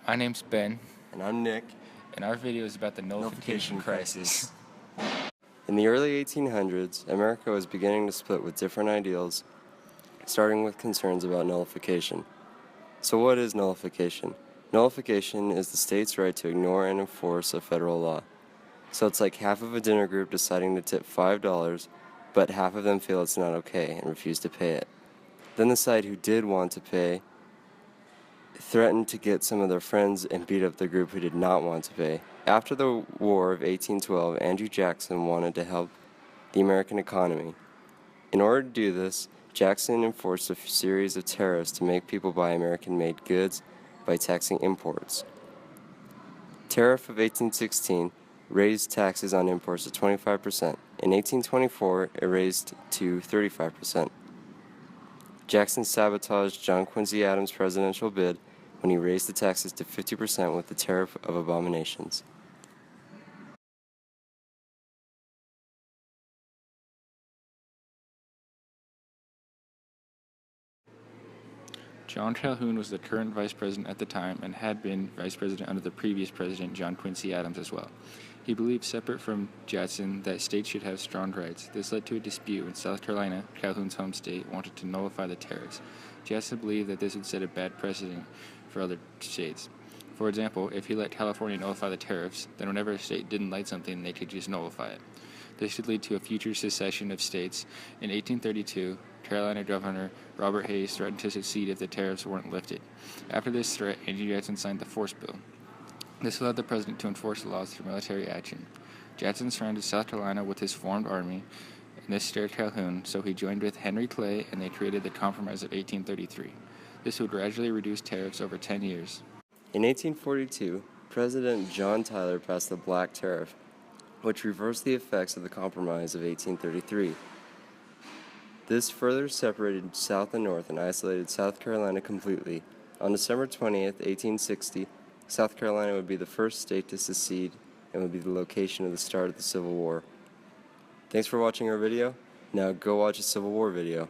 My name's Ben, And I'm Nick. and our video is about the nullification crisis. In the early 1800s, America was beginning to split with different ideals, starting with concerns about nullification. So what is nullification? Nullification is the state's right to ignore and enforce a federal law. So it's like half of a dinner group deciding to tip $5, but half of them feel it's not okay and refuse to pay it. Then the side who did want to pay threatened to get some of their friends and beat up the group who did not want to pay. After the War of 1812, Andrew Jackson wanted to help the American economy. In order to do this, Jackson enforced a series of tariffs to make people buy American-made goods by taxing imports. Tariff of 1816 raised taxes on imports to 25%. In 1824, it raised to 35%. Jackson sabotaged John Quincy Adams' presidential bid when he raised the taxes to 50% with the Tariff of Abominations. John Calhoun was the current vice president at the time and had been vice president under the previous president, John Quincy Adams, as well. He believed, separate from Jackson, that states should have strong rights. This led to a dispute when South Carolina, Calhoun's home state, wanted to nullify the tariffs. Jackson believed that this would set a bad precedent for other states. For example, if he let California nullify the tariffs, then whenever a state didn't like something, they could just nullify it. This should lead to a future secession of states. In 1832, Carolina Governor Robert Hayes threatened to secede if the tariffs weren't lifted. After this threat, Andrew Jackson signed the Force Bill. This allowed the president to enforce the laws through military action. Jackson surrounded South Carolina with his formed army, and this scared Calhoun, so he joined with Henry Clay, and they created the Compromise of 1833. This would gradually reduce tariffs over 10 years. In 1842, President John Tyler passed the Black Tariff, which reversed the effects of the Compromise of 1833. This further separated South and North and isolated South Carolina completely. On December 20th, 1860, South Carolina would be the first state to secede and would be the location of the start of the Civil War. Thanks for watching our video. Now go watch a Civil War video.